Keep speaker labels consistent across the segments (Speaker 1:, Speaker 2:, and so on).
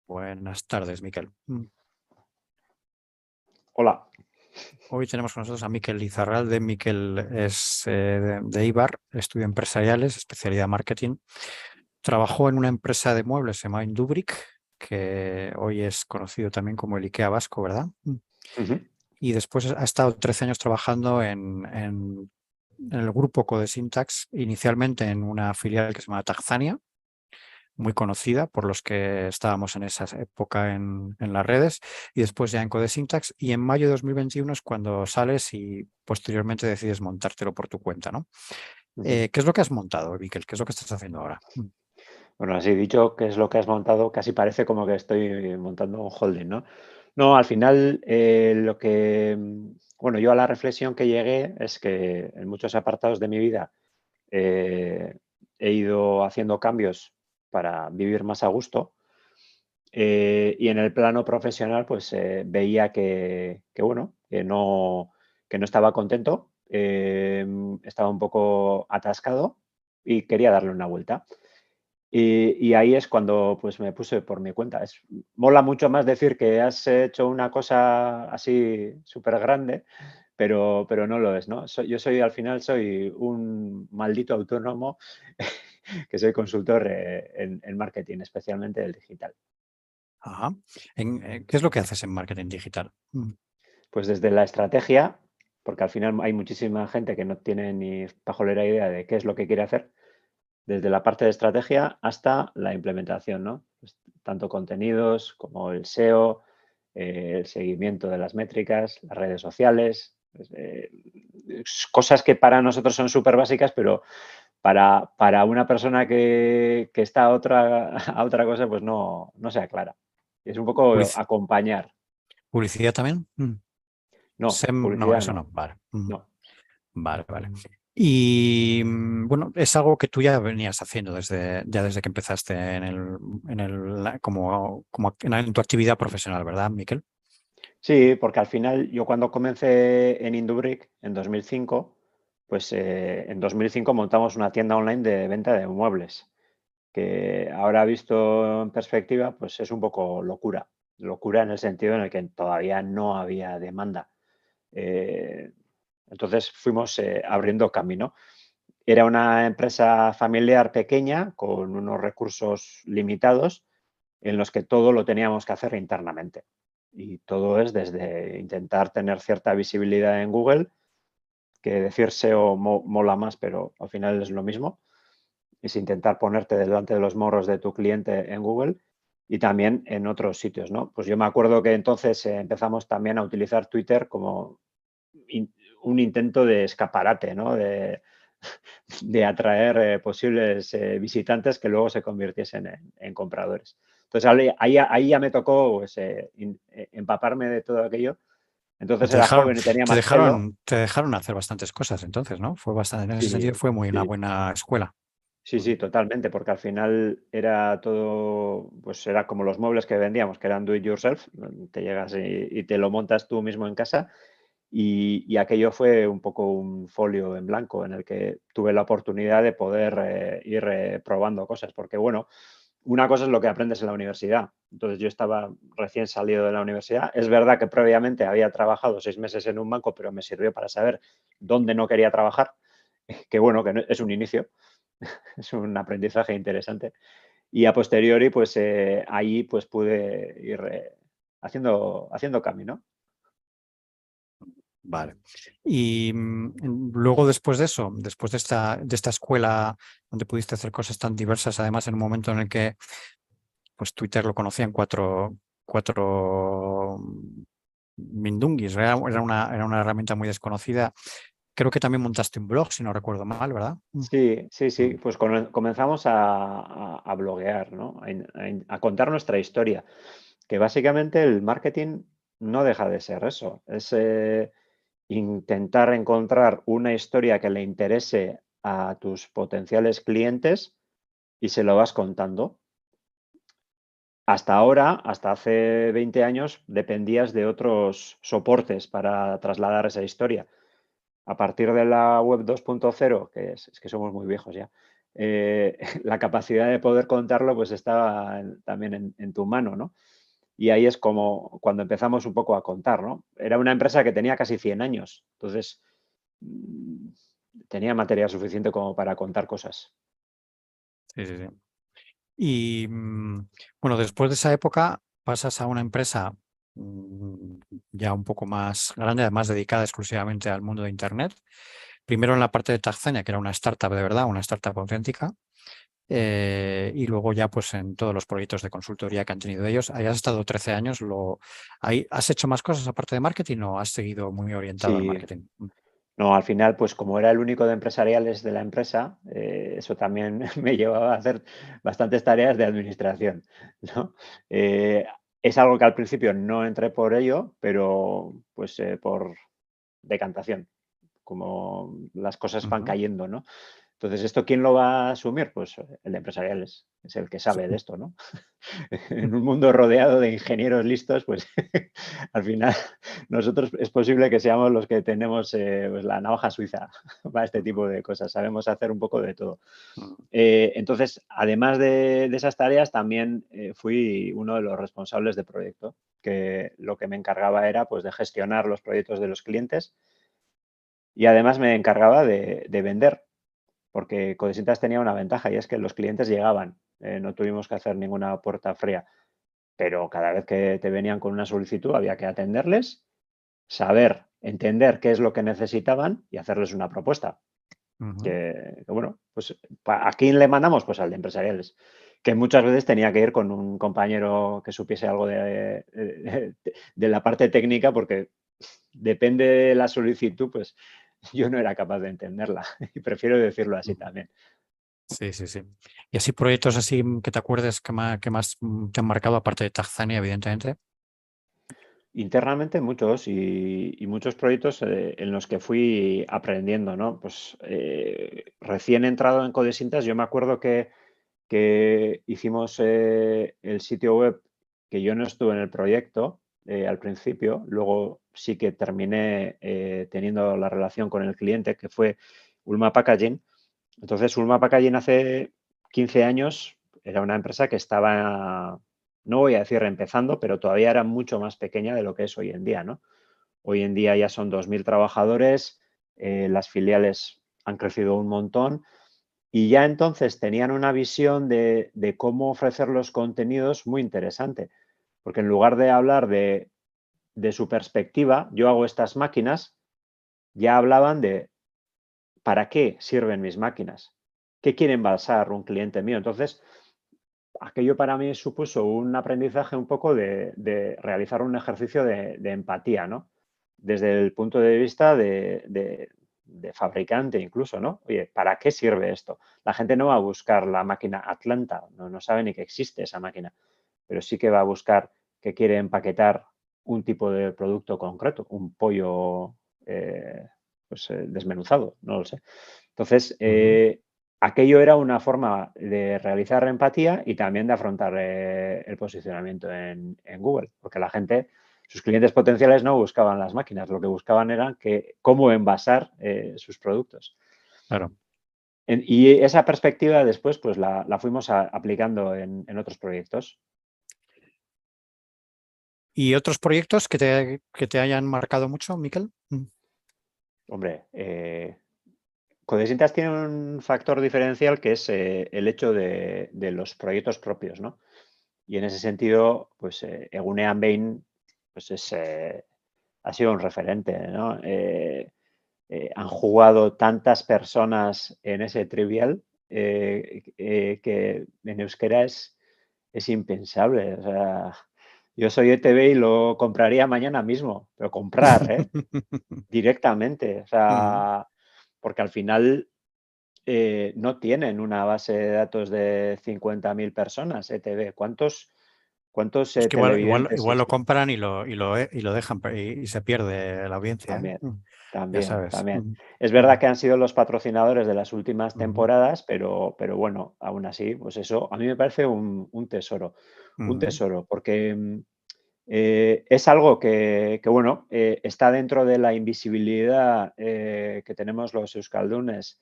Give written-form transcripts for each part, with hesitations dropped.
Speaker 1: Buenas tardes, Miquel.
Speaker 2: Hola.
Speaker 1: Hoy tenemos con nosotros a Miquel Lizarralde. Miquel es de Eibar, estudia empresariales, especialidad marketing. Trabajó en una empresa de muebles, se llama Indubric, que hoy es conocido también como el IKEA vasco, ¿verdad?
Speaker 2: Ujú.
Speaker 1: Y después ha estado 13 años trabajando en el grupo Codesyntax, inicialmente en una filial que se llama Tagzania, muy conocida por los que estábamos en esa época en las redes, y después ya en Codesyntax, y en mayo de 2021 es cuando sales y posteriormente decides montártelo por tu cuenta, ¿no?
Speaker 2: Ujú.
Speaker 1: ¿Qué es lo que has montado, Miquel? ¿Qué es lo que estás haciendo ahora?
Speaker 2: Bueno, así dicho, ¿qué es lo que has montado? Casi parece como que estoy montando un holding, ¿no? No, al final, bueno, yo a la reflexión que llegué es que en muchos apartados de mi vida eh, he ido haciendo cambios para vivir más a gusto. Y en el plano profesional, pues veía bueno, que no estaba contento, estaba un poco atascado y quería darle una vuelta. Y ahí es cuando pues me puse por mi cuenta. Mola mucho más decir que has hecho una cosa así súper grande, pero no lo es, ¿no? Yo soy, al final, soy un maldito autónomo que soy consultor en marketing, especialmente del digital.
Speaker 1: Ajá. ¿Qué es lo que haces en marketing digital?
Speaker 2: Pues desde la estrategia, porque al final hay muchísima gente que no tiene ni pajolera idea de qué es lo que quiere hacer, desde la parte de estrategia hasta la implementación, ¿no? Pues tanto contenidos como el SEO, el seguimiento de las métricas, las redes sociales, pues, cosas que para nosotros son súper básicas, pero para una persona que está a otra cosa, pues no se aclara. Es un poco
Speaker 1: Public-
Speaker 2: acompañar.
Speaker 1: ¿Publicidad también?
Speaker 2: No,
Speaker 1: No,
Speaker 2: publicidad
Speaker 1: eso
Speaker 2: no.
Speaker 1: no. Vale.
Speaker 2: No.
Speaker 1: Vale, vale. Y bueno, es algo que tú ya venías haciendo desde que empezaste en tu actividad profesional, ¿verdad, Miquel?
Speaker 2: Sí, porque al final yo cuando comencé en Indubric en 2005, pues en 2005 montamos una tienda online de venta de muebles, que ahora visto en perspectiva, pues es un poco locura. Locura en el sentido en el que todavía no había demanda. Eh, entonces fuimos abriendo camino. Era una empresa familiar pequeña con unos recursos limitados en los que todo lo teníamos que hacer internamente. Y todo es desde intentar tener cierta visibilidad en Google, que decir SEO mola más, pero al final es lo mismo. Es intentar ponerte delante de los morros de tu cliente en Google y también en otros sitios, ¿no? Pues yo me acuerdo que entonces empezamos también a utilizar Twitter como un intento de escaparate, ¿no? De atraer posibles visitantes que luego se convirtiesen en compradores. Entonces ahí ya me tocó pues, empaparme de todo aquello.
Speaker 1: Pero
Speaker 2: Entonces era joven y tenía más pelo.
Speaker 1: te dejaron hacer bastantes cosas entonces, ¿no? Fue bastante, en ese
Speaker 2: Sí,
Speaker 1: sentido fue muy una
Speaker 2: sí,
Speaker 1: buena escuela.
Speaker 2: sí, sí, totalmente, porque al final era todo, pues era como los muebles que vendíamos, que eran do it yourself, te llegas y te lo montas tú mismo en casa. Y aquello fue un poco un folio en blanco en el que tuve la oportunidad de poder ir probando cosas, porque bueno, una cosa es lo que aprendes en la universidad. Entonces yo estaba recién salido de la universidad. Es verdad que previamente había trabajado 6 meses en un banco, pero me sirvió para saber dónde no quería trabajar, que bueno, es un inicio, es un aprendizaje interesante. Y a posteriori, pues ahí pues pude ir haciendo camino.
Speaker 1: Vale. Y luego después de eso, después de esta escuela donde pudiste hacer cosas tan diversas, además en un momento en el que pues Twitter lo conocían cuatro mindunguis, era una herramienta muy desconocida. Creo que también montaste un blog, si no recuerdo mal, ¿verdad?
Speaker 2: Sí, sí, sí,
Speaker 1: Mm.
Speaker 2: pues comenzamos a bloguear, ¿no? A contar nuestra historia, que básicamente el marketing no deja de ser eso, es intentar encontrar una historia que le interese a tus potenciales clientes y se lo vas contando. Hasta ahora, hasta hace 20 años, dependías de otros soportes para trasladar esa historia. A partir de la web 2.0, que es que somos muy viejos ya, la capacidad de poder contarlo pues estaba también en tu mano, ¿no? Y ahí es como cuando empezamos un poco a contar, ¿no? Era una empresa que tenía casi 100 años, entonces mm, tenía material suficiente como para contar cosas.
Speaker 1: Sí, sí, sí. Y bueno, después de esa época pasas a una empresa ya un poco más grande, además dedicada exclusivamente al mundo de Internet. Primero en la parte de Tagzania, que era una startup de verdad, una startup auténtica, y luego ya pues en todos los proyectos de consultoría que han tenido ellos. Ahí has estado 13 años. Ahí, ¿has hecho más cosas aparte de marketing o has seguido muy orientado al
Speaker 2: Sí,
Speaker 1: marketing?
Speaker 2: no, al final, pues como era el único de empresariales de la empresa, eso también me llevaba a hacer bastantes tareas de administración, ¿no? Eh, es algo que al principio no entré por ello, pero pues por decantación, como las cosas van
Speaker 1: Ujú.
Speaker 2: cayendo, ¿no? Entonces, ¿esto quién lo va a asumir? Pues el de empresariales, es el que sabe de esto, ¿no? En un mundo rodeado de ingenieros listos, pues al final nosotros es posible que seamos los que tenemos pues, la navaja suiza para este tipo de cosas. Sabemos hacer un poco de todo. Entonces, además de esas tareas, también fui uno de los responsables de proyecto, que lo que me encargaba era pues, de gestionar los proyectos de los clientes y además me encargaba de vender, porque Codesintas tenía una ventaja y es que los clientes llegaban, no tuvimos que hacer ninguna puerta fría, pero cada vez que te venían con una solicitud había que atenderles, saber, entender qué es lo que necesitaban y hacerles una propuesta.
Speaker 1: Ujú.
Speaker 2: Que, bueno, pues ¿a quién le mandamos? Pues al de empresariales, que muchas veces tenía que ir con un compañero que supiese algo de la parte técnica porque depende de la solicitud, pues yo no era capaz de entenderla y prefiero decirlo así
Speaker 1: Ujú.
Speaker 2: también.
Speaker 1: Sí, sí, sí. Y así proyectos así que te acuerdes que más te han marcado, aparte de Tanzania, evidentemente.
Speaker 2: Internamente muchos y muchos proyectos en los que fui aprendiendo, ¿no? Pues recién entrado en Codesintas, yo me acuerdo que hicimos el sitio web, que yo no estuve en el proyecto al principio, luego sí que terminé teniendo la relación con el cliente, que fue Ulma Packaging. Entonces, Ulma Packaging hace 15 años era una empresa que estaba, no voy a decir empezando, pero todavía era mucho más pequeña de lo que es hoy en día, ¿no? Hoy en día ya son 2.000 trabajadores, las filiales han crecido un montón y ya entonces tenían una visión de cómo ofrecer los contenidos muy interesante, porque en lugar de hablar de su perspectiva, yo hago estas máquinas, ya hablaban de ¿para qué sirven mis máquinas? ¿Qué quiere embalsar un cliente mío? Entonces, aquello para mí supuso un aprendizaje un poco de realizar un ejercicio de empatía, ¿no? Desde el punto de vista de fabricante incluso, ¿no? Oye, ¿para qué sirve esto? La gente no va a buscar la máquina Atlanta, no sabe ni que existe esa máquina, pero sí que va a buscar que quiere empaquetar un tipo de producto concreto, un pollo desmenuzado, no lo sé. Entonces,
Speaker 1: Ujú.
Speaker 2: aquello era una forma de realizar empatía y también de afrontar el posicionamiento en Google, porque la gente, sus clientes potenciales no buscaban las máquinas, lo que buscaban era cómo envasar sus productos.
Speaker 1: Claro.
Speaker 2: Y esa perspectiva después pues la fuimos aplicando en otros proyectos.
Speaker 1: ¿Y otros proyectos que te hayan marcado mucho, Miquel?
Speaker 2: Hombre, Codesintas tiene un factor diferencial que es el hecho de los proyectos propios, ¿no? Y en ese sentido, pues Egunean Bain pues ha sido un referente, ¿no? Han jugado tantas personas en ese trivial que en euskera es impensable. O sea, yo soy ETB y lo compraría mañana mismo, pero comprar, ¿eh? Directamente. O
Speaker 1: Ujú.
Speaker 2: sea, porque al final no tienen una base de datos de 50.000 personas, ETB. ¿Cuántos
Speaker 1: Es que
Speaker 2: televidentes
Speaker 1: igual lo
Speaker 2: existen?
Speaker 1: compran y lo dejan y se pierde la audiencia, ¿eh?
Speaker 2: También,
Speaker 1: Ya
Speaker 2: también,
Speaker 1: sabes.
Speaker 2: también.
Speaker 1: Ujú.
Speaker 2: Es verdad
Speaker 1: Ujú.
Speaker 2: que han sido los patrocinadores de las últimas
Speaker 1: Ujú.
Speaker 2: temporadas, pero bueno, aún así, pues eso a mí me parece un
Speaker 1: Ujú.
Speaker 2: tesoro, porque es algo que, bueno, está dentro de la invisibilidad que tenemos los euskaldunes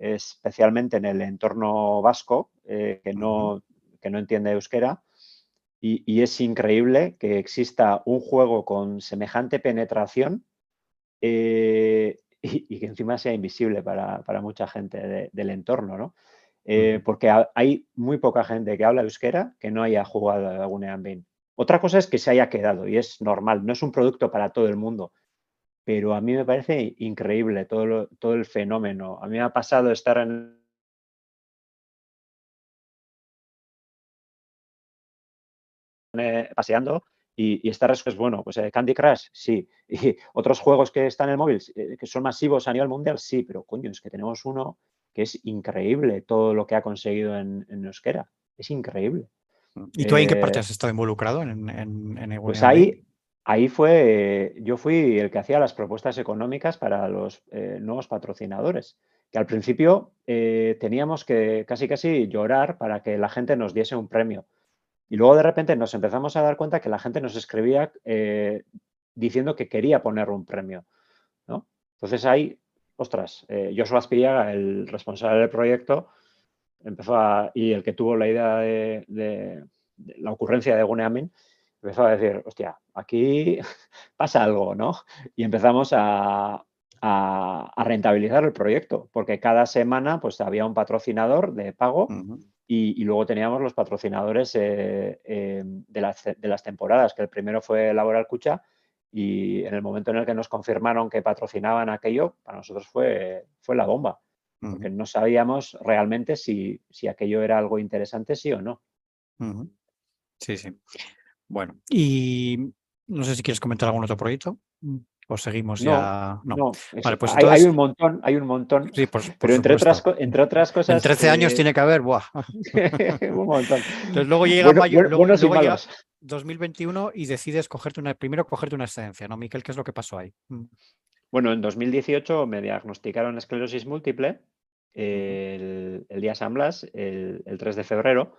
Speaker 2: especialmente en el entorno vasco, que no entiende euskera. Y es increíble que exista un juego con semejante penetración y que encima sea invisible para mucha gente del entorno, ¿no? Porque hay muy poca gente que habla euskera que no haya jugado a Gunean Bean. Otra cosa es que se haya quedado y es normal, no es un producto para todo el mundo, pero a mí me parece increíble todo el fenómeno. A mí me ha pasado estar paseando y estar es bueno, pues Candy Crush, sí. Y otros juegos que están en el móvil, que son masivos a nivel mundial, sí, pero coño, es que tenemos uno que es increíble todo lo que ha conseguido en euskera. Es increíble.
Speaker 1: ¿Y tú ahí en qué parte has estado involucrado en
Speaker 2: Pues
Speaker 1: Egunean Bean?
Speaker 2: ahí fue, yo fui el que hacía las propuestas económicas para los nuevos patrocinadores, que al principio teníamos que casi casi llorar para que la gente nos diese un premio. Y luego de repente nos empezamos a dar cuenta que la gente nos escribía diciendo que quería poner un premio, ¿no? Entonces ahí, ostras, Joshua Azpeitia, el responsable del proyecto, y el que tuvo la idea de la ocurrencia de Guneamin, empezó a decir, hostia, aquí pasa algo, ¿no? Y empezamos a rentabilizar el proyecto, porque cada semana pues había un patrocinador de pago y luego teníamos los patrocinadores de las temporadas, que el primero fue Laboral Cucha y en el momento en el que nos confirmaron que patrocinaban aquello, para nosotros fue la bomba, porque no sabíamos realmente si aquello era algo interesante, sí o no.
Speaker 1: Sí, sí. Bueno, y no sé si quieres comentar algún otro proyecto o seguimos
Speaker 2: No,
Speaker 1: ya. No.
Speaker 2: no,
Speaker 1: Vale, pues
Speaker 2: hay
Speaker 1: entonces,
Speaker 2: un montón,
Speaker 1: sí, por
Speaker 2: pero
Speaker 1: supuesto.
Speaker 2: entre otras
Speaker 1: En
Speaker 2: cosas,
Speaker 1: 13 años tiene que haber, ¡buah!
Speaker 2: un montón.
Speaker 1: Entonces luego llega mayo,
Speaker 2: Buenos y
Speaker 1: luego llega
Speaker 2: malos.
Speaker 1: 2021 y decides primero cogerte una excedencia, ¿no, Miquel? ¿Qué es lo que pasó ahí?
Speaker 2: Bueno, en 2018 me diagnosticaron esclerosis múltiple
Speaker 1: Ujú,
Speaker 2: el día San Blas, el 3 de febrero.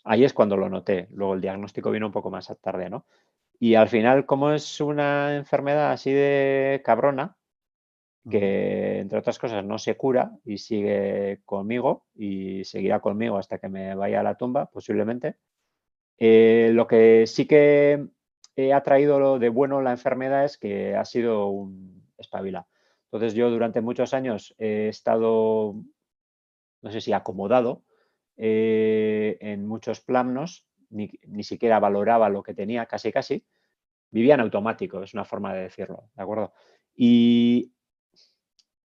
Speaker 2: Ahí es cuando lo noté. Luego el diagnóstico vino un poco más tarde, ¿no? Y al final, como es una enfermedad así de cabrona,
Speaker 1: ujú,
Speaker 2: que entre otras cosas no se cura y sigue conmigo y seguirá conmigo hasta que me vaya a la tumba, posiblemente. Lo que sí que ha traído lo de bueno la enfermedad es que ha sido un espabila. Entonces yo durante muchos años he estado, no sé si acomodado, en muchos planos, ni siquiera valoraba lo que tenía, casi casi. Vivía en automático, es una forma de decirlo, ¿de acuerdo? Y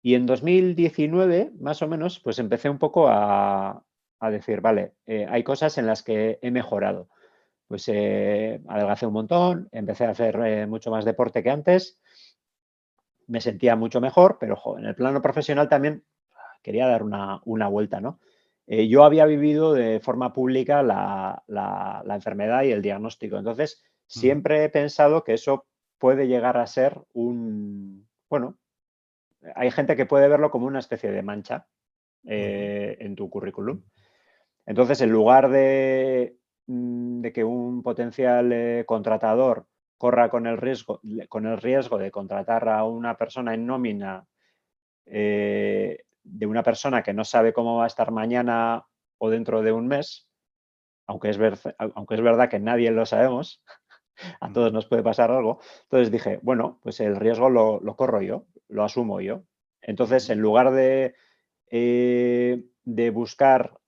Speaker 2: en 2019, más o menos, pues empecé un poco a decir, vale, hay cosas en las que he mejorado. Pues adelgacé un montón, empecé a hacer mucho más deporte que antes, me sentía mucho mejor, pero en el plano profesional también quería dar una vuelta, ¿no? Yo había vivido de forma pública la enfermedad y el diagnóstico, entonces
Speaker 1: ujú,
Speaker 2: siempre he pensado que eso puede llegar a ser bueno, hay gente que puede verlo como una especie de mancha
Speaker 1: ujú,
Speaker 2: en tu currículum. Entonces, en lugar de que un potencial contratador corra con el riesgo de contratar a una persona en nómina de una persona que no sabe cómo va a estar mañana o dentro de un mes, aunque es verdad que nadie lo sabemos, a todos
Speaker 1: ujú,
Speaker 2: nos puede pasar algo. Entonces dije, bueno, pues el riesgo lo corro yo, lo asumo yo. Entonces,
Speaker 1: ujú,
Speaker 2: en lugar de buscar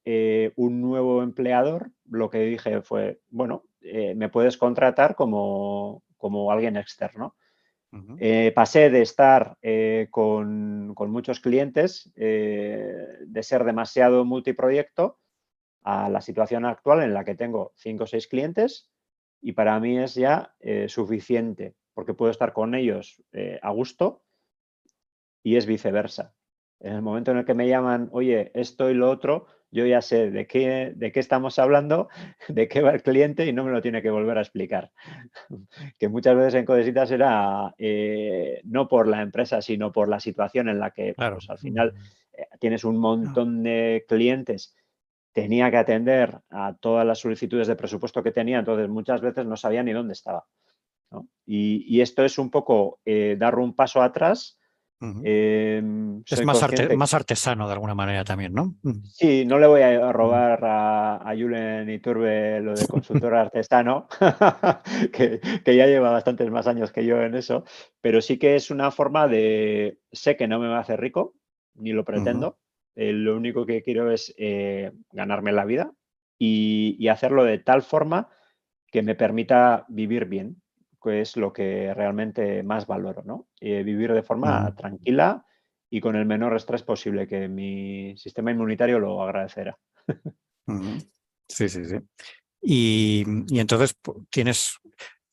Speaker 2: un nuevo empleador, lo que dije fue, bueno, me puedes contratar como alguien externo.
Speaker 1: ujú,
Speaker 2: Pasé de estar con muchos clientes, de ser demasiado multiproyecto, a la situación actual en la que tengo 5 o 6 clientes y para mí es ya suficiente porque puedo estar con ellos a gusto y es viceversa. En el momento en el que me llaman, oye, esto y lo otro, yo ya sé de qué estamos hablando, de qué va el cliente y no me lo tiene que volver a explicar. Que muchas veces en Codesitas era no por la empresa, sino por la situación en la que
Speaker 1: claro.
Speaker 2: pues, al final tienes un montón de clientes, tenía que atender a todas las solicitudes de presupuesto que tenía, entonces muchas veces no sabía ni dónde estaba, ¿no? Y esto es un poco dar un paso atrás
Speaker 1: Ujú. Es
Speaker 2: Soy consciente.
Speaker 1: más artesano de alguna manera también, ¿no?
Speaker 2: Sí, no le voy a
Speaker 1: Ujú.
Speaker 2: robar a Julen Iturbe lo de consultor artesano, que ya lleva bastantes más años que yo en eso, pero sí que es una forma de, sé que no me va a hacer rico, ni lo
Speaker 1: Ujú.
Speaker 2: pretendo, lo único que quiero es ganarme la vida y hacerlo de tal forma que me permita vivir bien, que es lo que realmente más valoro, ¿no? Vivir de forma
Speaker 1: Ujú.
Speaker 2: tranquila y con el menor estrés posible, que mi sistema inmunitario lo agradecerá.
Speaker 1: Ujú. Sí, sí, sí. Y entonces tienes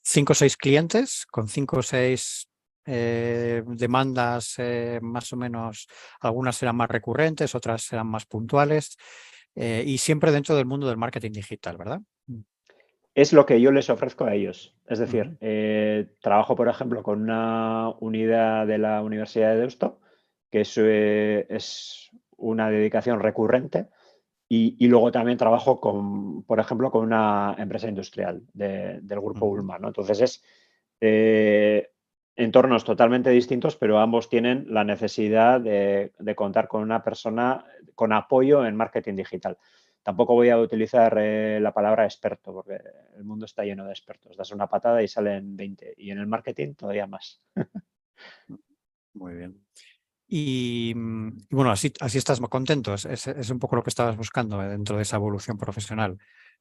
Speaker 1: 5 o 6 clientes con 5 o 6 demandas más o menos, algunas serán más recurrentes, otras serán más puntuales, y siempre dentro del mundo del marketing digital, ¿verdad?
Speaker 2: Es lo que yo les ofrezco a ellos. Es decir,
Speaker 1: Ujú.
Speaker 2: trabajo, por ejemplo, con una unidad de la Universidad de Deusto, que es una dedicación recurrente, y luego también trabajo con, por ejemplo, con una empresa industrial del grupo
Speaker 1: Ujú.
Speaker 2: Ulma, ¿no? Entonces es eh, entornos totalmente distintos, pero ambos tienen la necesidad de contar con una persona con apoyo en marketing digital. Tampoco voy a utilizar la palabra experto, porque el mundo está lleno de expertos. Das una patada y salen 20. Y en el marketing todavía más.
Speaker 1: Muy bien. Y bueno, así estás más contento. Es un poco lo que estabas buscando dentro de esa evolución profesional,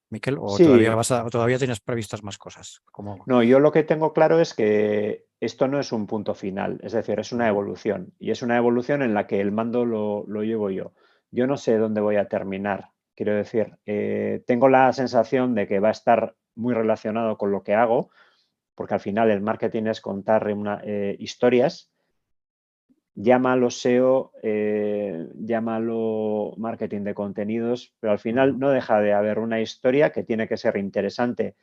Speaker 1: Miquel, o todavía
Speaker 2: Sí,
Speaker 1: o todavía tienes previstas más cosas. Como...
Speaker 2: no, yo lo que tengo claro es que esto no es un punto final, es decir, es una
Speaker 1: Ujú.
Speaker 2: evolución y es una evolución en la que el mando lo llevo yo. Yo no sé dónde voy a terminar, quiero decir, tengo la sensación de que va a estar muy relacionado con lo que hago, porque al final el marketing es contar historias. Llámalo SEO, llámalo marketing de contenidos, pero al final
Speaker 1: Ujú.
Speaker 2: no deja de haber una historia que tiene que ser interesante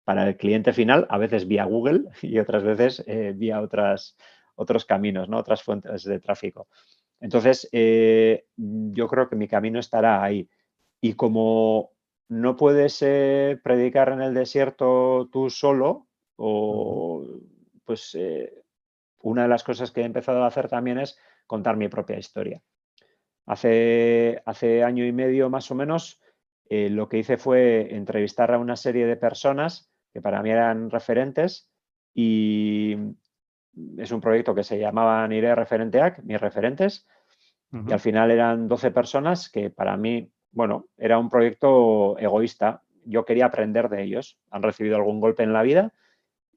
Speaker 2: para el cliente final, a veces vía Google y otras veces vía otros caminos, ¿no? Otras fuentes de tráfico. Entonces, yo creo que mi camino estará ahí. Y como no puedes predicar en el desierto tú solo,
Speaker 1: Ujú.
Speaker 2: o pues una de las cosas que he empezado a hacer también es contar mi propia historia. Hace año y medio más o menos, lo que hice fue entrevistar a una serie de personas que para mí eran referentes y es un proyecto que se llamaba Nire Referenteac, mis referentes, y al
Speaker 1: Ujú.
Speaker 2: final eran 12 personas que para mí, bueno, era un proyecto egoísta. Yo quería aprender de ellos. Han recibido algún golpe en la vida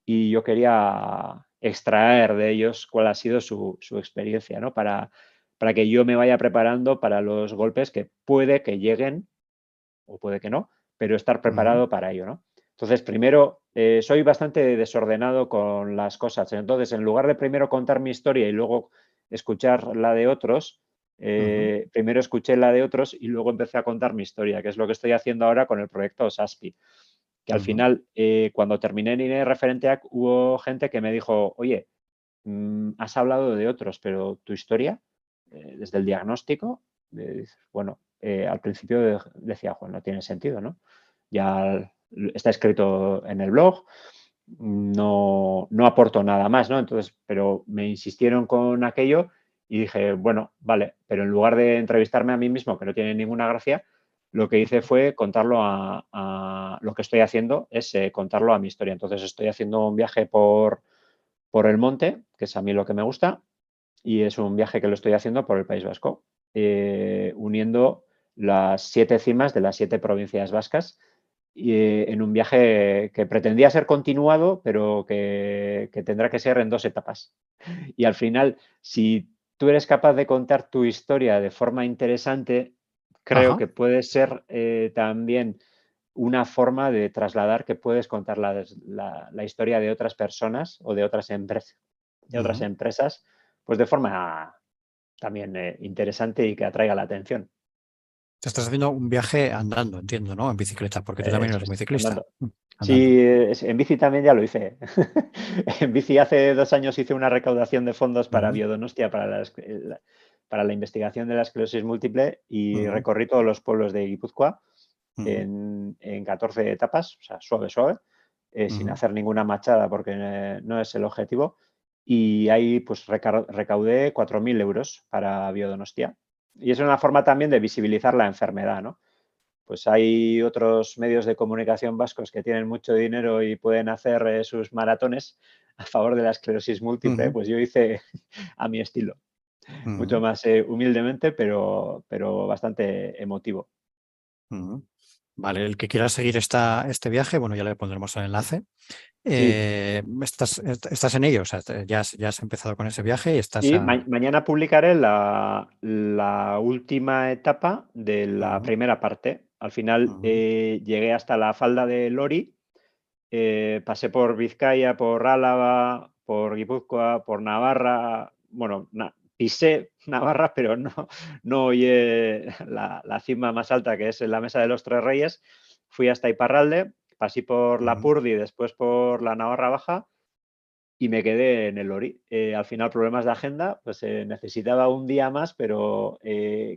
Speaker 2: y yo quería extraer de ellos cuál ha sido su experiencia, ¿no? Para que yo me vaya preparando para los golpes que puede que lleguen o puede que no, pero estar
Speaker 1: Ujú.
Speaker 2: preparado para ello, ¿no? Entonces, primero, soy bastante desordenado con las cosas. Entonces, en lugar de primero contar mi historia y luego escuchar la de otros,
Speaker 1: Ujú.
Speaker 2: primero escuché la de otros y luego empecé a contar mi historia, que es lo que estoy haciendo ahora con el proyecto SASPI. Que al
Speaker 1: Ujú.
Speaker 2: final, cuando terminé en INE Referenteac, hubo gente que me dijo, oye, has hablado de otros, pero tu historia, desde el diagnóstico, bueno, al principio decía, Juan, no tiene sentido, ¿no? Ya está escrito en el blog, no aporto nada más, ¿no? Entonces, pero me insistieron con aquello y dije, bueno, vale, pero en lugar de entrevistarme a mí mismo, que no tiene ninguna gracia, lo que hice fue contarlo lo que estoy haciendo es contarlo a mi historia. Entonces estoy haciendo un viaje por el monte, que es a mí lo que me gusta, y es un viaje que lo estoy haciendo por el País Vasco, uniendo las 7 cimas de las 7 provincias vascas y, en un viaje que pretendía ser continuado, pero que tendrá que ser en 2 etapas. Y al final, si tú eres capaz de contar tu historia de forma interesante, creo
Speaker 1: Ajá.
Speaker 2: que puede ser también una forma de trasladar que puedes contar la historia de otras personas o de otras
Speaker 1: Ujú.
Speaker 2: empresas, pues de forma también interesante y que atraiga la atención.
Speaker 1: Te estás haciendo un viaje andando, entiendo, ¿no? En bicicleta, porque tú también
Speaker 2: Eso
Speaker 1: eres muy
Speaker 2: es,
Speaker 1: ciclista.
Speaker 2: andando.
Speaker 1: Andando.
Speaker 2: Sí, en bici también ya lo hice. En bici hace 2 años hice una recaudación de fondos para
Speaker 1: Ujú.
Speaker 2: Biodonostia, para la investigación de la esclerosis múltiple y
Speaker 1: Ujú.
Speaker 2: recorrí todos los pueblos de Guipúzcoa
Speaker 1: Ujú.
Speaker 2: en 14 etapas, o sea, suave, suave, sin
Speaker 1: Ujú.
Speaker 2: hacer ninguna machada porque no es el objetivo. y ahí pues recaudé 4.000 euros para Biodonostia. Y es una forma también de visibilizar la enfermedad, ¿no? Pues hay otros medios de comunicación vascos que tienen mucho dinero y pueden hacer sus maratones a favor de la esclerosis múltiple,
Speaker 1: Ujú,
Speaker 2: pues yo hice a mi estilo, mucho
Speaker 1: ujú,
Speaker 2: más humildemente, pero bastante emotivo.
Speaker 1: ujú. Vale, el que quiera seguir este viaje, bueno, ya le pondremos el enlace.
Speaker 2: Sí,
Speaker 1: Estás en ello, o sea, ya has empezado con ese viaje y estás
Speaker 2: sí,
Speaker 1: a...
Speaker 2: mañana publicaré la última etapa de la
Speaker 1: Ujú,
Speaker 2: primera parte. Al final
Speaker 1: ujú,
Speaker 2: llegué hasta la falda de Lori, pasé por Vizcaya, por Álava, por Guipúzcoa, por Navarra. Bueno, pisé Navarra, pero no oí la cima más alta, que es la Mesa de los Tres Reyes. Fui hasta Iparralde, pasé por
Speaker 1: ujú,
Speaker 2: Lapurdi, después por la Navarra Baja y me quedé en el Lori. Al final, problemas de agenda, pues necesitaba un día más, pero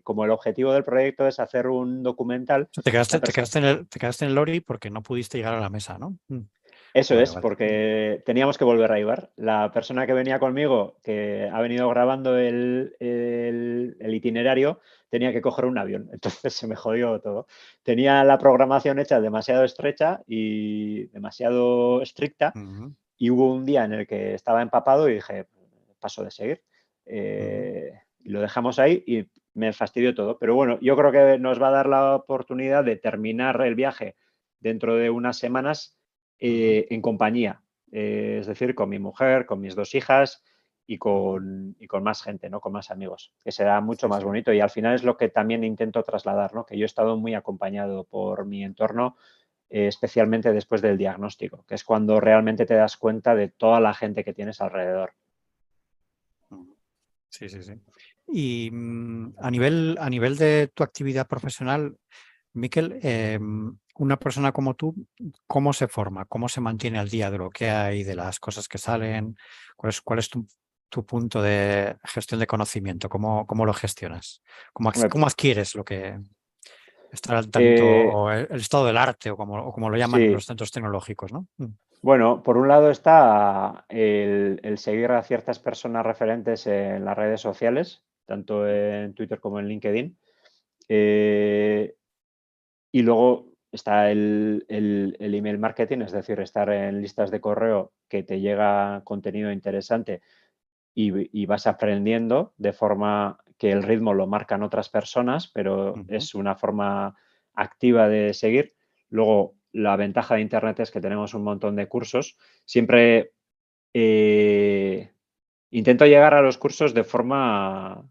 Speaker 2: como el objetivo del proyecto es hacer un documental,
Speaker 1: O sea,
Speaker 2: la persona...
Speaker 1: te quedaste en el Lori porque no pudiste llegar a la mesa, ¿no?
Speaker 2: Eso
Speaker 1: Vale,
Speaker 2: es,
Speaker 1: vale.
Speaker 2: porque teníamos que volver a Ibar. La persona que venía conmigo, que ha venido grabando el itinerario, tenía que coger un avión. Entonces se me jodió todo. Tenía la programación hecha demasiado estrecha y demasiado estricta.
Speaker 1: Ujú,
Speaker 2: Y hubo un día en el que estaba empapado y dije, paso de seguir.
Speaker 1: ujú,
Speaker 2: Y lo dejamos ahí y me fastidió todo. Pero bueno, yo creo que nos va a dar la oportunidad de terminar el viaje dentro de unas semanas
Speaker 1: ujú,
Speaker 2: en compañía. Es decir, con mi mujer, con mis dos hijas
Speaker 1: ujú.
Speaker 2: y con más gente, ¿no? Con más amigos, que será mucho
Speaker 1: Sí,
Speaker 2: más
Speaker 1: sí.
Speaker 2: bonito. Y al final es lo que también intento trasladar, ¿no? Que yo he estado muy acompañado por mi entorno, especialmente después del diagnóstico, que es cuando realmente te das cuenta de toda la gente que tienes alrededor.
Speaker 1: Ujú. Sí, sí, sí. Y a nivel de tu actividad profesional, Miquel, una persona como tú, ¿cómo se forma? ¿Cómo se mantiene al día de lo que hay, de las cosas que salen? Cuál es tu punto de gestión de conocimiento? ¿Cómo lo gestionas?
Speaker 2: Hombre,
Speaker 1: Cómo adquieres lo que estar al tanto
Speaker 2: eh,
Speaker 1: o el estado del arte o como lo llaman en
Speaker 2: sí,
Speaker 1: los centros tecnológicos, ¿no?
Speaker 2: bueno, por un lado está el seguir a ciertas personas referentes en las redes sociales, tanto en Twitter como en LinkedIn. Eh, y luego está el email marketing, es decir, estar en listas de correo que te llega contenido interesante y vas aprendiendo de forma que el ritmo lo marcan otras personas, pero
Speaker 1: Ujú,
Speaker 2: es una forma activa de seguir. Luego, la ventaja de Internet es que tenemos un montón de cursos. Siempre intento llegar a los cursos de forma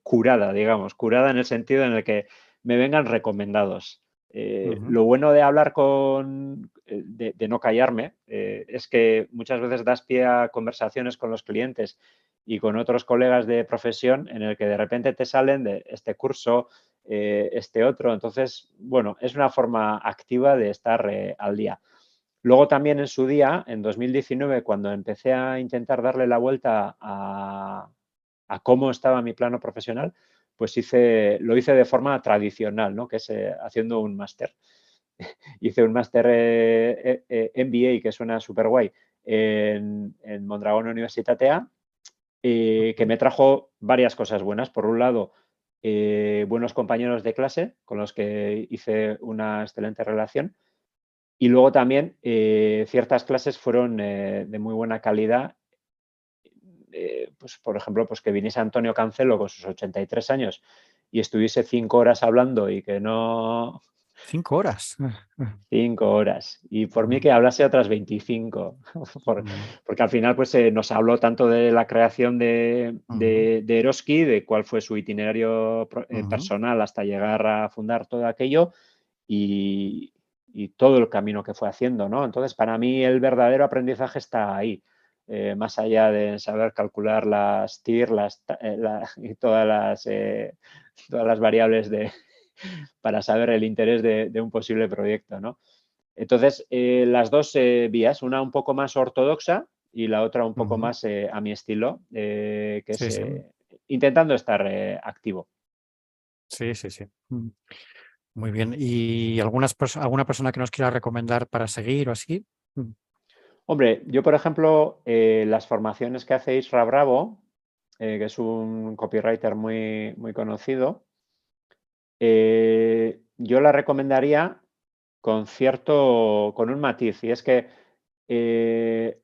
Speaker 2: curada, digamos, curada en el sentido en el que me vengan recomendados.
Speaker 1: ujú,
Speaker 2: Lo bueno de hablar de no callarme, es que muchas veces das pie a conversaciones con los clientes y con otros colegas de profesión en el que de repente te salen de este curso, este otro. Entonces, bueno, es una forma activa de estar al día. Luego también en su día, en 2019, cuando empecé a intentar darle la vuelta a cómo estaba mi plano profesional, pues lo hice de forma tradicional, ¿no? Que es haciendo un máster. Hice un máster MBA, que suena súper guay, en Mondragón Universitatea, que
Speaker 1: ujú,
Speaker 2: me trajo varias cosas buenas. Por un lado, buenos compañeros de clase con los que hice una excelente relación. Y luego también ciertas clases fueron de muy buena calidad. Pues, por ejemplo, pues que viniese Antonio Cancelo con sus 83 años y estuviese 5 horas hablando y que no...
Speaker 1: 5 horas.
Speaker 2: 5 horas. Y por mí
Speaker 1: Ujú,
Speaker 2: que hablase otras 25.
Speaker 1: ujú,
Speaker 2: Porque al final pues nos habló tanto de la creación
Speaker 1: ujú,
Speaker 2: de Eroski, de cuál fue su itinerario
Speaker 1: ujú.
Speaker 2: personal hasta llegar a fundar todo aquello y, y todo el camino que fue haciendo, ¿no? Entonces, para mí el verdadero aprendizaje está ahí, más allá de saber calcular las TIR y todas las variables para saber el interés de un posible proyecto, ¿no? Entonces, las dos vías, una un poco más ortodoxa y la otra un poco
Speaker 1: Ujú.
Speaker 2: más a mi estilo, que
Speaker 1: Sí,
Speaker 2: es
Speaker 1: sí,
Speaker 2: intentando estar activo.
Speaker 1: sí, sí, sí. Muy bien. ¿Y alguna persona que nos quiera recomendar para seguir o así? Mm.
Speaker 2: Hombre, yo por ejemplo, las formaciones que hace Isra Bravo, que es un copywriter muy conocido, yo la recomendaría con un matiz, y es que eh,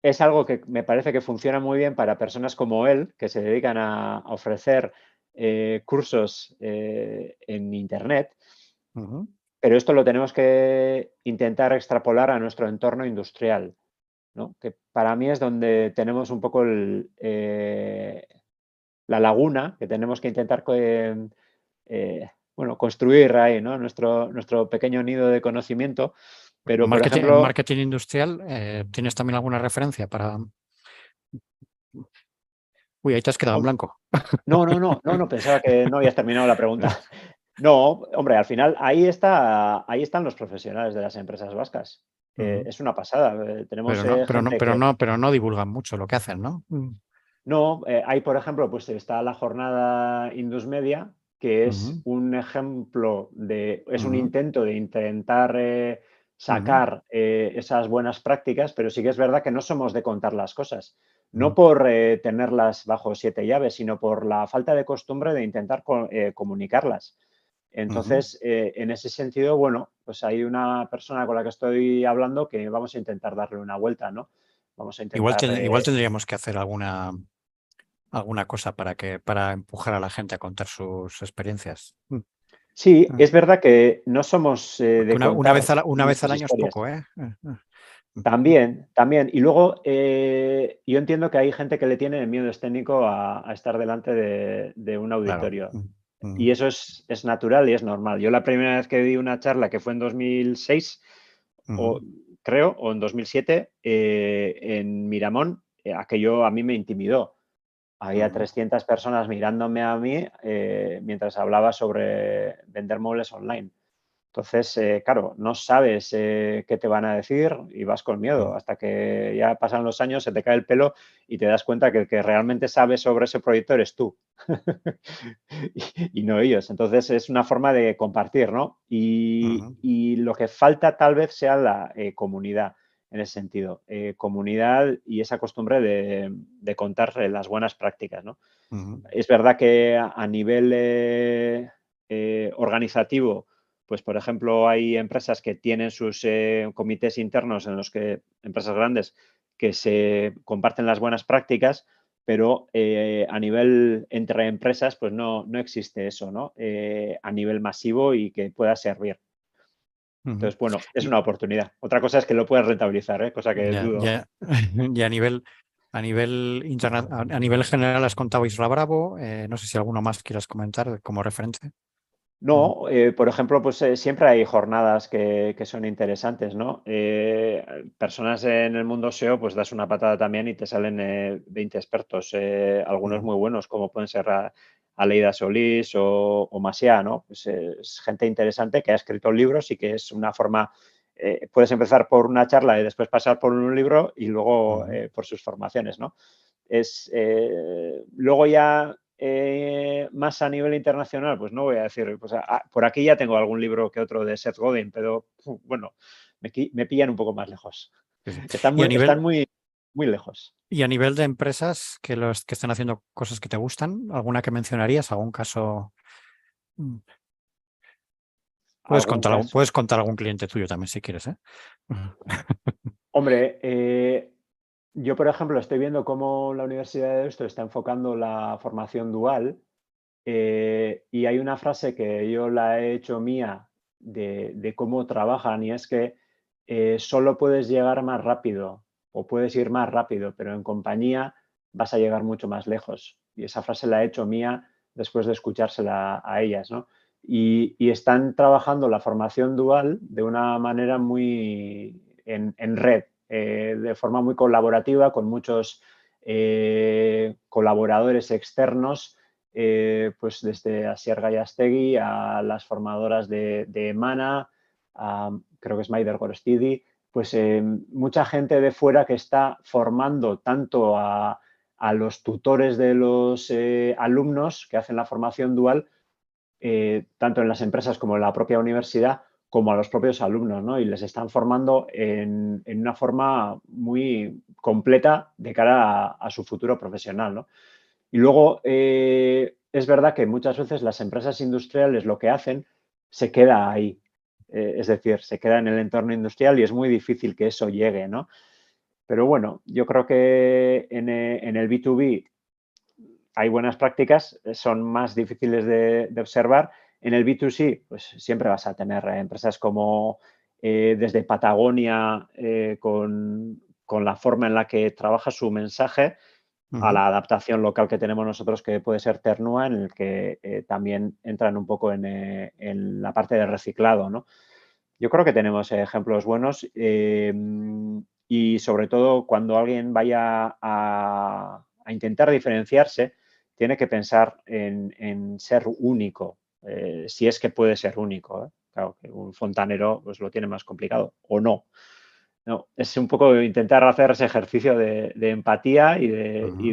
Speaker 2: es algo que me parece que funciona muy bien para personas como él, que se dedican a ofrecer cursos en Internet,
Speaker 1: Ujú.
Speaker 2: pero esto lo tenemos que intentar extrapolar a nuestro entorno industrial, ¿no? Que para mí es donde tenemos un poco la laguna que tenemos que intentar bueno, construir ahí, ¿no? Nuestro pequeño nido de conocimiento. Pero, por
Speaker 1: En
Speaker 2: ejemplo,
Speaker 1: marketing industrial, ¿tienes también alguna referencia para...? Uy, ahí te has quedado en blanco.
Speaker 2: no, pensaba que no habías terminado la pregunta. No, hombre, al final ahí están los profesionales de las empresas vascas.
Speaker 1: Ujú.
Speaker 2: Es una pasada. Tenemos gente que
Speaker 1: Pero no divulgan mucho lo que hacen, ¿no?
Speaker 2: no, hay, por ejemplo, pues está la jornada Indus Media, que es
Speaker 1: Ujú,
Speaker 2: un ejemplo es un
Speaker 1: ujú,
Speaker 2: intento de intentar
Speaker 1: ujú,
Speaker 2: sacar esas buenas prácticas, pero sí que es verdad que no somos de contar las cosas. No
Speaker 1: ujú,
Speaker 2: por tenerlas bajo siete llaves, sino por la falta de costumbre de intentar comunicarlas.
Speaker 1: ujú.
Speaker 2: Entonces, en ese sentido, bueno, pues hay una persona con la que estoy hablando que vamos a intentar darle una vuelta, ¿no? Vamos a intentar
Speaker 1: Igual tendríamos que hacer alguna cosa para empujar a la gente a contar sus experiencias.
Speaker 2: sí,
Speaker 1: Ah,
Speaker 2: es verdad que no somos
Speaker 1: Porque
Speaker 2: de contar
Speaker 1: una vez al
Speaker 2: nuestras
Speaker 1: año es
Speaker 2: historias.
Speaker 1: poco, ¿eh?
Speaker 2: También, también. Y luego, yo entiendo que hay gente que le tiene miedo escénico a estar delante de un
Speaker 1: Claro.
Speaker 2: auditorio. Y
Speaker 1: Ujú,
Speaker 2: eso es natural y es normal. Yo la primera vez que di una charla, que fue en 2006,
Speaker 1: ujú,
Speaker 2: o creo, o en 2007, en Miramón, aquello a mí me intimidó. Había
Speaker 1: ujú.
Speaker 2: 300 personas mirándome a mí mientras hablaba sobre vender muebles online. Entonces, claro, no sabes qué te van a decir y vas con miedo. Hasta que ya pasan los años, se te cae el pelo y te das cuenta que el que realmente sabe sobre ese proyecto eres tú y no ellos. Entonces, es una forma de compartir, ¿no?
Speaker 1: Ujú,
Speaker 2: Y lo que falta tal vez sea la comunidad en ese sentido. Comunidad y esa costumbre de contar las buenas prácticas, ¿no?
Speaker 1: ujú,
Speaker 2: Es verdad que a nivel organizativo, pues por ejemplo, hay empresas que tienen sus comités internos en los que, empresas grandes, que se comparten las buenas prácticas, pero a nivel entre empresas, pues no existe eso, ¿no? A nivel masivo y que pueda servir.
Speaker 1: ujú.
Speaker 2: Entonces, bueno, es
Speaker 1: Y
Speaker 2: una oportunidad. Otra cosa es que lo puedas rentabilizar, ¿eh? Cosa que
Speaker 1: ya,
Speaker 2: dudo.
Speaker 1: ya, ya a nivel general has contado Isla Bravo. No sé si alguno más quieras comentar como referencia. Ujú,
Speaker 2: No, por ejemplo, pues siempre hay jornadas que son interesantes, ¿no? Personas en el mundo SEO, pues das una patada también y te salen 20 expertos, algunos
Speaker 1: ujú,
Speaker 2: muy buenos, como pueden ser Aleida Solís o Masia, ¿no? Pues, es gente interesante que ha escrito libros y que es una forma, puedes empezar por una charla y después pasar por un libro y luego
Speaker 1: ujú,
Speaker 2: por sus formaciones, ¿no? Luego ya más a nivel internacional, pues no voy a decir, pues por aquí ya tengo algún libro que otro de Seth Godin, pero bueno, me pillan un poco más lejos.
Speaker 1: sí, sí.
Speaker 2: Están
Speaker 1: Y
Speaker 2: muy, están muy lejos.
Speaker 1: y a nivel de empresas que están haciendo cosas que te gustan, ¿alguna que mencionarías? ¿Algún caso? Mm,
Speaker 2: Algún caso.
Speaker 1: puedes contar algún cliente tuyo también si quieres, ¿eh?
Speaker 2: Hombre, yo, por ejemplo, estoy viendo cómo la Universidad de Deusto está enfocando la formación dual. Y hay una frase que yo la he hecho mía de cómo trabajan y es que solo puedes llegar más rápido o puedes ir más rápido, pero en compañía vas a llegar mucho más lejos. Y esa frase la he hecho mía después de escuchársela a ellas, ¿no? Y están trabajando la formación dual de una manera muy en red, de forma muy colaborativa, con muchos colaboradores externos pues desde Asier Gayastegui a las formadoras de Mana, creo que es Maider Gorostidi, pues mucha gente de fuera que está formando tanto a los tutores de los alumnos que hacen la formación dual, tanto en las empresas como en la propia universidad, como a los propios alumnos, ¿no? Y les están formando en una forma muy completa de cara a su futuro profesional, ¿no? Y luego, es verdad que muchas veces las empresas industriales lo que hacen se queda ahí. Es decir, se queda en el entorno industrial y es muy difícil que eso llegue, ¿no? Pero bueno, yo creo que en el B2B hay buenas prácticas, son más difíciles de observar. En el B2C, pues siempre vas a tener empresas como desde Patagonia, con la forma en la que trabaja su mensaje, a
Speaker 1: Ujú.
Speaker 2: la adaptación local que tenemos nosotros, que puede ser Ternua, en el que también entran un poco en la parte de reciclado, ¿no? Yo creo que tenemos ejemplos buenos, y sobre todo cuando alguien vaya a intentar diferenciarse, tiene que pensar en ser único, si es que puede ser único, ¿eh? Claro, que un fontanero pues lo tiene más complicado, o no. No, es un poco intentar hacer ese ejercicio de empatía
Speaker 1: Ujú.
Speaker 2: y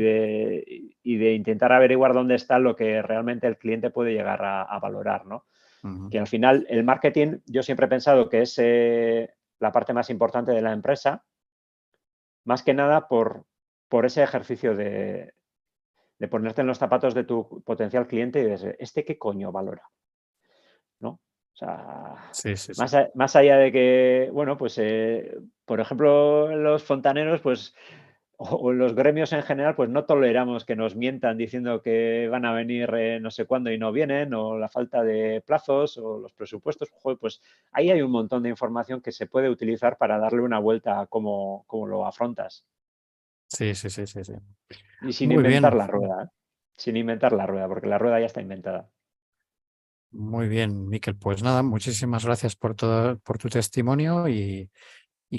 Speaker 2: de intentar averiguar dónde está lo que realmente el cliente puede llegar a valorar, ¿no?
Speaker 1: Ujú.
Speaker 2: Que al final el marketing, yo siempre he pensado que es la parte más importante de la empresa, más que nada por ese ejercicio de ponerte en los zapatos de tu potencial cliente y de, ¿este qué coño valora? ¿No? O sea,
Speaker 1: Sí, sí, sí.
Speaker 2: más allá de que, bueno, pues, por ejemplo, los fontaneros, pues, o los gremios en general, pues no toleramos que nos mientan diciendo que van a venir no sé cuándo y no vienen, o la falta de plazos, o los presupuestos. Joder, pues ahí hay un montón de información que se puede utilizar para darle una vuelta a cómo lo afrontas.
Speaker 1: Sí, sí, sí, sí, sí.
Speaker 2: Y sin
Speaker 1: Muy
Speaker 2: inventar
Speaker 1: bien,
Speaker 2: la rueda, ¿eh? Sin inventar la rueda, porque la rueda ya está inventada.
Speaker 1: muy bien, Miquel. Pues nada, muchísimas gracias por todo, por tu testimonio y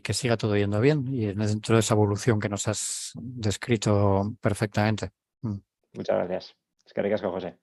Speaker 1: que siga todo yendo bien y dentro de esa evolución que nos has descrito perfectamente. Mm.
Speaker 2: Muchas gracias. Es que ricasco, José.